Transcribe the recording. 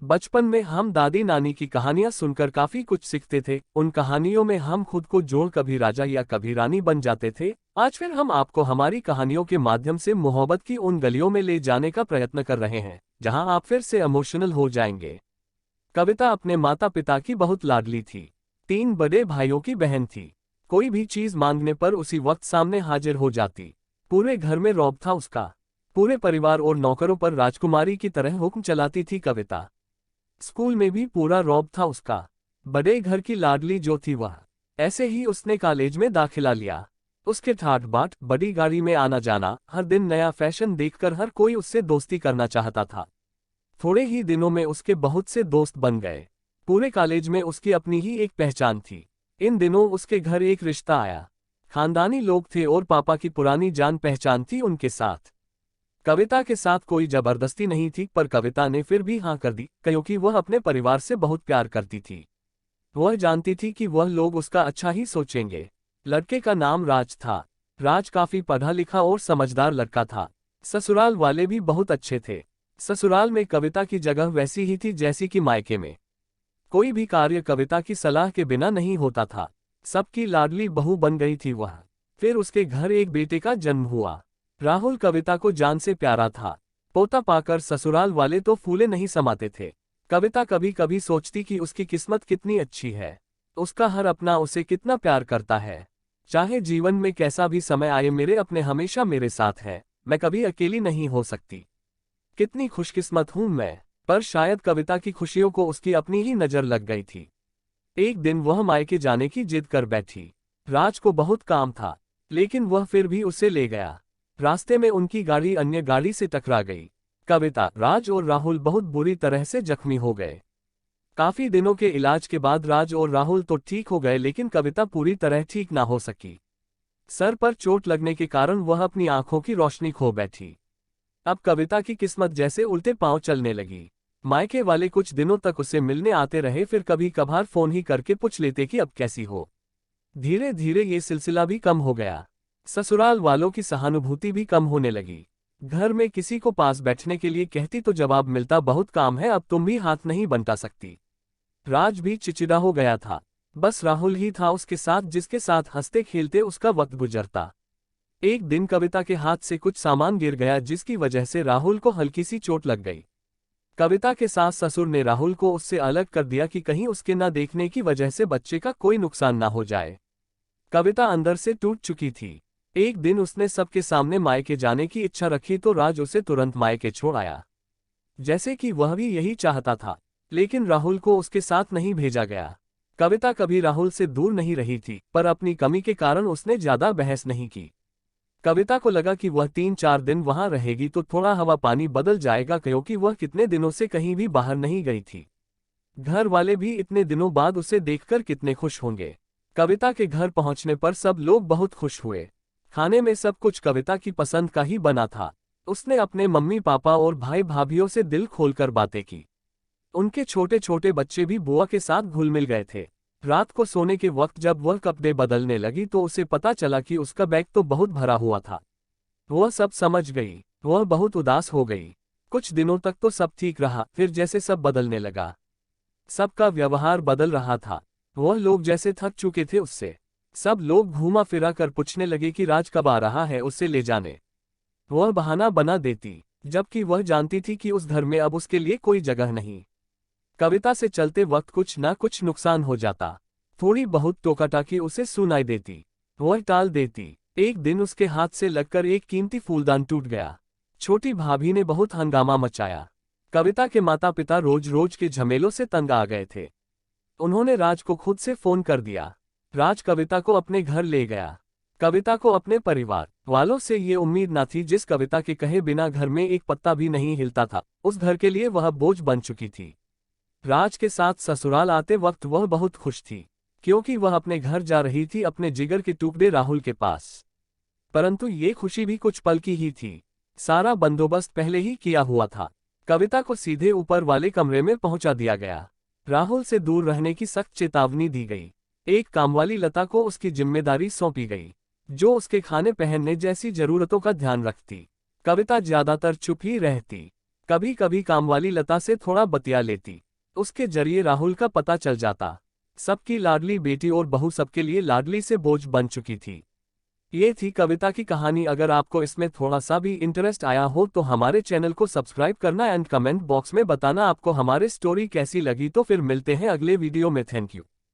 बचपन में हम दादी नानी की कहानियां सुनकर काफी कुछ सीखते थे। उन कहानियों में हम खुद को जोड़ कभी राजा या कभी रानी बन जाते थे। आज फिर हम आपको हमारी कहानियों के माध्यम से मोहब्बत की उन गलियों में ले जाने का प्रयत्न कर रहे हैं जहां आप फिर से इमोशनल हो जाएंगे। कविता अपने माता पिता की बहुत लाडली थी। 3 बड़े भाइयों की बहन थी। कोई भी चीज मांगने पर उसी वक्त सामने हाजिर हो जाती। पूरे घर में रौब था उसका। पूरे परिवार और नौकरों पर राजकुमारी की तरह हुक्म चलाती थी कविता। स्कूल में भी पूरा रौब था उसका। बड़े घर की लाडली जो थी वह। ऐसे ही उसने कॉलेज में दाखिला लिया। उसके ठाट बाट, बड़ी गाड़ी में आना जाना, हर दिन नया फैशन देखकर हर कोई उससे दोस्ती करना चाहता था। थोड़े ही दिनों में उसके बहुत से दोस्त बन गए। पूरे कॉलेज में उसकी अपनी ही एक पहचान थी। इन दिनों उसके घर एक रिश्ता आया। खानदानी लोग थे और पापा की पुरानी जान पहचान थी उनके साथ। कविता के साथ कोई जबरदस्ती नहीं थी, पर कविता ने फिर भी हाँ कर दी क्योंकि वह अपने परिवार से बहुत प्यार करती थी। वह जानती थी कि वह लोग उसका अच्छा ही सोचेंगे। लड़के का नाम राज था। राज काफी पढ़ा लिखा और समझदार लड़का था। ससुराल वाले भी बहुत अच्छे थे। ससुराल में कविता की जगह वैसी ही थी जैसी कि मायके में। कोई भी कार्य कविता की सलाह के बिना नहीं होता था। सबकी लाडली बहू बन गई थी वह। फिर उसके घर एक बेटे का जन्म हुआ। राहुल कविता को जान से प्यारा था। पोता पाकर ससुराल वाले तो फूले नहीं समाते थे। कविता कभी कभी सोचती कि उसकी किस्मत कितनी अच्छी है। उसका हर अपना उसे कितना प्यार करता है। चाहे जीवन में कैसा भी समय आए, मेरे अपने हमेशा मेरे साथ है। मैं कभी अकेली नहीं हो सकती। कितनी खुशकिस्मत हूं मैं। पर शायद कविता की खुशियों को उसकी अपनी ही नजर लग गई थी। एक दिन वह मायके जाने की जिद कर बैठी। राज को बहुत काम था, लेकिन वह फिर भी उसे ले गया। रास्ते में उनकी गाड़ी अन्य गाड़ी से टकरा गई। कविता, राज और राहुल बहुत बुरी तरह से जख्मी हो गए। काफी दिनों के इलाज के बाद राज और राहुल तो ठीक हो गए, लेकिन कविता पूरी तरह ठीक ना हो सकी। सर पर चोट लगने के कारण वह अपनी आंखों की रोशनी खो बैठी। अब कविता की किस्मत जैसे उल्टे पांव चलने लगी। मायके वाले कुछ दिनों तक उसे मिलने आते रहे, फिर कभी कभार फोन ही करके पूछ लेते कि अब कैसी हो। धीरे धीरे ये सिलसिला भी कम हो गया। ससुराल वालों की सहानुभूति भी कम होने लगी। घर में किसी को पास बैठने के लिए कहती तो जवाब मिलता, बहुत काम है, अब तुम भी हाथ नहीं बंटा सकती। राज भी चिचिड़ा हो गया था। बस राहुल ही था उसके साथ, जिसके साथ हंसते खेलते उसका वक्त गुजरता। एक दिन कविता के हाथ से कुछ सामान गिर गया, जिसकी वजह से राहुल को हल्की सी चोट लग गई। कविता के सास ससुर ने राहुल को उससे अलग कर दिया कि कहीं उसके न देखने की वजह से बच्चे का कोई नुकसान ना हो जाए। कविता अंदर से टूट चुकी थी। एक दिन उसने सबके सामने मायके जाने की इच्छा रखी तो राज उसे तुरंत मायके छोड़ आया, जैसे कि वह भी यही चाहता था। लेकिन राहुल को उसके साथ नहीं भेजा गया। कविता कभी राहुल से दूर नहीं रही थी, पर अपनी कमी के कारण उसने ज्यादा बहस नहीं की। कविता को लगा कि वह 3-4 दिन वहां रहेगी तो थोड़ा हवा पानी बदल जाएगा, क्योंकि वह कितने दिनों से कहीं भी बाहर नहीं गई थी। घर वाले भी इतने दिनों बाद उसे देखकर कितने खुश होंगे। कविता के घर पहुंचने पर सब लोग बहुत खुश हुए। खाने में सब कुछ कविता की पसंद का ही बना था। उसने अपने मम्मी पापा और भाई भाभीियों से दिल खोलकर बातें की। उनके छोटे छोटे बच्चे भी बुआ के साथ घुल मिल गए थे। रात को सोने के वक्त जब वह कपड़े बदलने लगी तो उसे पता चला कि उसका बैग तो बहुत भरा हुआ था। वह सब समझ गई। वह बहुत उदास हो गई। कुछ दिनों तक तो सब ठीक रहा, फिर जैसे सब बदलने लगा। सबका व्यवहार बदल रहा था। वह लोग जैसे थक चुके थे उससे। सब लोग घूमा फिरा कर पूछने लगे कि राज कब आ रहा है उसे ले जाने। वह बहाना बना देती, जबकि वह जानती थी कि उस घर में अब उसके लिए कोई जगह नहीं। कविता से चलते वक्त कुछ ना कुछ नुकसान हो जाता। थोड़ी बहुत टोकाटाकी उसे सुनाई देती। वह टाल देती। एक दिन उसके हाथ से लगकर एक कीमती फूलदान टूट गया। छोटी भाभी ने बहुत हंगामा मचाया। कविता के माता पिता रोज रोज के झमेलों से तंग आ गए थे। उन्होंने राज को खुद से फोन कर दिया। राज कविता को अपने घर ले गया। कविता को अपने परिवार वालों से ये उम्मीद न थी। जिस कविता के कहे बिना घर में एक पत्ता भी नहीं हिलता था, उस घर के लिए वह बोझ बन चुकी थी। राज के साथ ससुराल आते वक्त वह बहुत खुश थी, क्योंकि वह अपने घर जा रही थी, अपने जिगर के टुकड़े राहुल के पास। परंतु ये खुशी भी कुछ पल की ही थी। सारा बंदोबस्त पहले ही किया हुआ था। कविता को सीधे ऊपर वाले कमरे में पहुंचा दिया गया। राहुल से दूर रहने की सख्त चेतावनी दी गई। एक कामवाली लता को उसकी जिम्मेदारी सौंपी गई, जो उसके खाने पहनने जैसी जरूरतों का ध्यान रखती। कविता ज्यादातर चुप ही रहती। कभी कभी कामवाली लता से थोड़ा बतिया लेती। उसके जरिए राहुल का पता चल जाता। सबकी लाडली बेटी और बहू सबके लिए लाडली से बोझ बन चुकी थी। ये थी कविता की कहानी। अगर आपको इसमें थोड़ा सा भी इंटरेस्ट आया हो तो हमारे चैनल को सब्सक्राइब करना एंड कमेंट बॉक्स में बताना आपको हमारी स्टोरी कैसी लगी। तो फिर मिलते हैं अगले वीडियो में। Thank you.